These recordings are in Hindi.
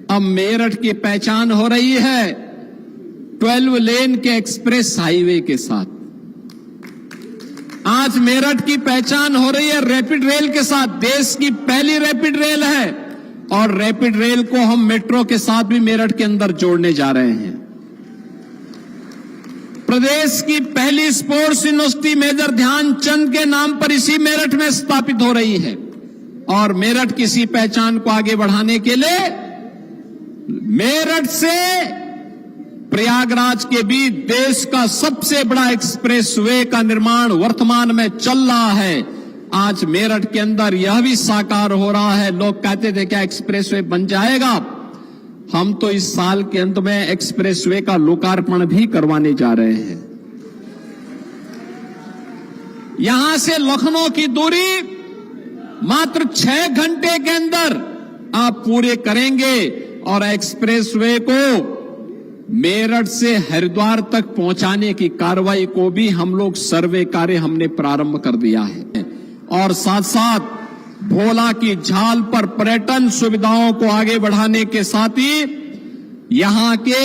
अब मेरठ की पहचान हो रही है 12 लेन के एक्सप्रेस हाईवे के साथ। आज मेरठ की पहचान हो रही है रैपिड रेल के साथ। देश की पहली रैपिड रेल है और रैपिड रेल को हम मेट्रो के साथ भी मेरठ के अंदर जोड़ने जा रहे हैं। प्रदेश की पहली स्पोर्ट्स यूनिवर्सिटी मेजर ध्यानचंद के नाम पर इसी मेरठ में स्थापित हो रही है और मेरठ की इसी पहचान को आगे बढ़ाने के लिए मेरठ से प्रयागराज के बीच देश का सबसे बड़ा एक्सप्रेसवे का निर्माण वर्तमान में चल रहा है। आज मेरठ के अंदर यह भी साकार हो रहा है। लोग कहते थे क्या एक्सप्रेसवे बन जाएगा? हम तो इस साल के अंत में एक्सप्रेसवे का लोकार्पण भी करवाने जा रहे हैं। यहां से लखनऊ की दूरी मात्र 6 घंटे के अंदर आप पूरे करेंगे और एक्सप्रेसवे को मेरठ से हरिद्वार तक पहुंचाने की कार्रवाई को भी हम लोग सर्वे कार्य हमने प्रारंभ कर दिया है और साथ साथ भोला की झाल पर पर्यटन सुविधाओं को आगे बढ़ाने के साथ ही यहां के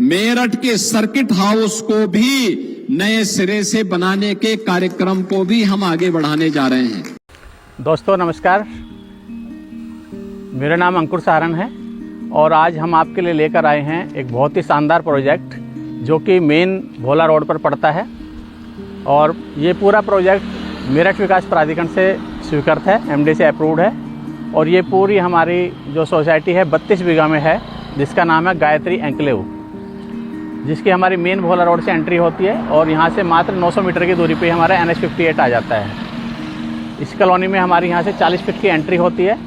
मेरठ के सर्किट हाउस को भी नए सिरे से बनाने के कार्यक्रम को भी हम आगे बढ़ाने जा रहे हैं। दोस्तों नमस्कार, मेरा नाम अंकुर सहारण है और आज हम आपके लिए लेकर आए हैं एक बहुत ही शानदार प्रोजेक्ट जो कि मेन भोला रोड पर पड़ता है और ये पूरा प्रोजेक्ट मेरठ विकास प्राधिकरण से स्वीकृत है, एमडी से अप्रूव्ड है और ये पूरी हमारी जो सोसाइटी है 32 बीघा में है जिसका नाम है गायत्री एंक्लेव, जिसकी हमारी मेन भोला रोड से एंट्री होती है और यहाँ से मात्र 900 मीटर की दूरी पे हमारा NH58 आ जाता है। इस कॉलोनी में हमारी यहाँ से 40 फीट की एंट्री होती है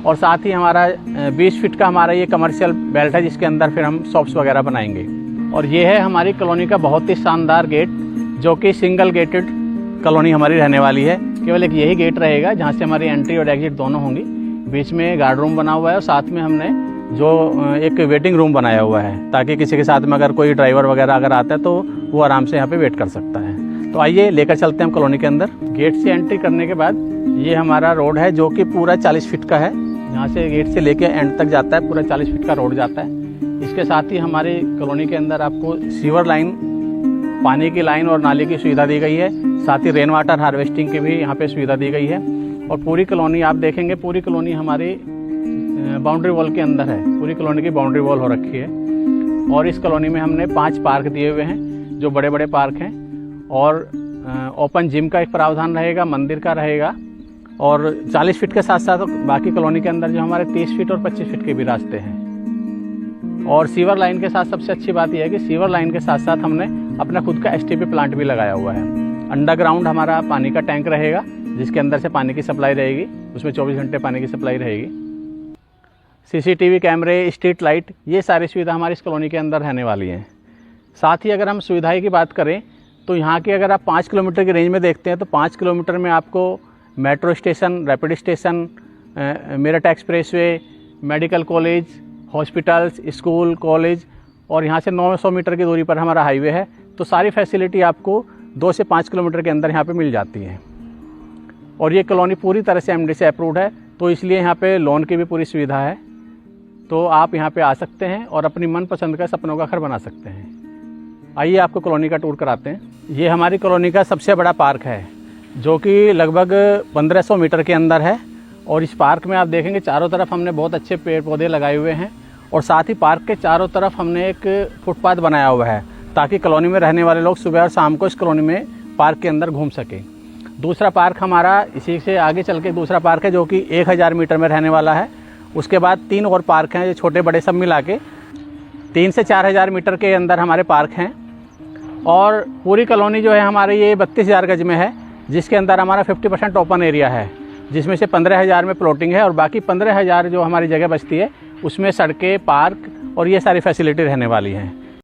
और साथ ही हमारा 20 फीट का हमारा ये कमर्शियल बेल्ट है जिसके अंदर फिर हम शॉप्स वगैरह बनाएंगे। और ये है हमारी कॉलोनी का बहुत ही शानदार गेट जो कि सिंगल गेटेड कॉलोनी हमारी रहने वाली है। केवल एक यही गेट रहेगा जहाँ से हमारी एंट्री और एग्जिट दोनों होंगी। बीच में गार्ड रूम बना हुआ है और साथ में हमने जो एक वेटिंग रूम बनाया हुआ है ताकि किसी के साथ में अगर कोई ड्राइवर वगैरह अगर आता है तो वो आराम से यहाँ पे वेट कर सकता है। तो आइए लेकर चलते हैं हम कॉलोनी के अंदर। गेट से एंट्री करने के बाद ये हमारा रोड है जो कि पूरा 40 फीट का है। यहाँ से गेट से लेके एंड तक जाता है, पूरा 40 फीट का रोड जाता है। इसके साथ ही हमारी कॉलोनी के अंदर आपको सीवर लाइन, पानी की लाइन और नाली की सुविधा दी गई है। साथ ही रेन वाटर हार्वेस्टिंग की भी यहाँ पे सुविधा दी गई है और पूरी कॉलोनी आप देखेंगे, पूरी कॉलोनी हमारी बाउंड्री वॉल के अंदर है। पूरी कॉलोनी की बाउंड्री वॉल हो रखी है और इस कॉलोनी में हमने 5 पार्क दिए हुए हैं जो बड़े बड़े पार्क हैं और ओपन जिम का एक प्रावधान रहेगा, मंदिर का रहेगा और 40 फीट के साथ साथ बाकी कॉलोनी के अंदर जो हमारे 30 फीट और 25 फीट के भी रास्ते हैं। और सीवर लाइन के साथ सबसे अच्छी बात यह है कि सीवर लाइन के साथ साथ हमने अपना खुद का STP प्लांट भी लगाया हुआ है। अंडरग्राउंड हमारा पानी का टैंक रहेगा जिसके अंदर से पानी की सप्लाई रहेगी, उसमें 24 घंटे पानी की सप्लाई रहेगी। CCTV कैमरे, स्ट्रीट लाइट, ये सारी सुविधा हमारी इस कॉलोनी के अंदर रहने वाली हैं। साथ ही अगर हम सुविधाएं की बात करें तो यहाँ की अगर आप 5 किलोमीटर की रेंज में देखते हैं तो 5 किलोमीटर में आपको metro station, rapid station, Meerut expressway, medical college, hospitals, school, college और यहाँ से 900 मीटर की दूरी पर हमारा हाईवे है। तो सारी फैसिलिटी आपको 2 से 5 किलोमीटर के अंदर यहाँ पे मिल जाती है और ये कॉलोनी पूरी तरह से एमडी से अप्रूव्ड है तो इसलिए यहाँ पे लोन की भी पूरी सुविधा है। तो आप यहाँ पे आ सकते हैं और अपनी मनपसंद का सपनों का घर बना सकते हैं। आइए आपको कॉलोनी का टूर कराते हैं। ये हमारी कॉलोनी का सबसे बड़ा पार्क है जो कि लगभग 1500 मीटर के अंदर है और इस पार्क में आप देखेंगे चारों तरफ हमने बहुत अच्छे पेड़ पौधे लगाए हुए हैं और साथ ही पार्क के चारों तरफ हमने एक फुटपाथ बनाया हुआ है ताकि कॉलोनी में रहने वाले लोग सुबह और शाम को इस कॉलोनी में पार्क के अंदर घूम सकें। दूसरा पार्क हमारा इसी से आगे चल के दूसरा पार्क है जो कि 1000 मीटर में रहने वाला है। उसके बाद 3 और पार्क हैं जो छोटे बड़े सब मिला के 3 से 4000 मीटर के अंदर हमारे पार्क हैं और पूरी कॉलोनी जो है हमारे ये 32,000 गज में है जिसके अंदर हमारा 50% ओपन एरिया है जिसमें से 15,000 में प्लॉटिंग है और बाकी 15,000 जो हमारी जगह बचती है उसमें सड़कें, पार्क और ये सारी फैसिलिटी रहने वाली हैं।